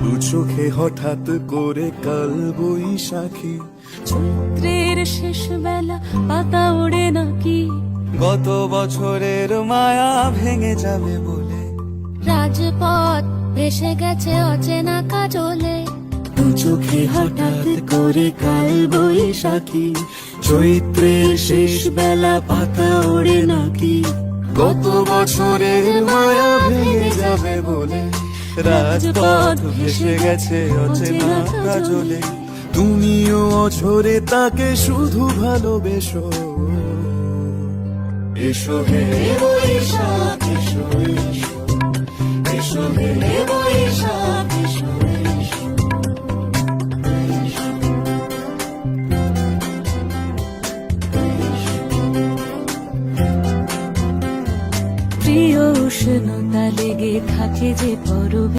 দু চোখে হঠাৎ করে কাল বৈশাখী, চৈত্রের শেষ বেলা পাতা ওড়ে নাকি, গত বছরের মায়া ভেঙে যাবে বলে, রাজপথ ভেসে গেছে অচেনা কাজলে, দু চোখে হঠাৎ করে কাল বৈশাখী, চৈত্রের শেষ বেলা পাতা ওড়ে নাকি, গত বছরের মায়া ভেঙে যাবে বলে, রাজপথ ভেসে গেছে অচেনা কাজলে, তুমিও অঝরে তাকে শুধু ভালোবেসো। এসো হে বৈশাখ এসো এসো, এসো হে বৈশাখ এসো এসো। প্রিয় উষ্ণতা লেগে থাকে যে পরবে,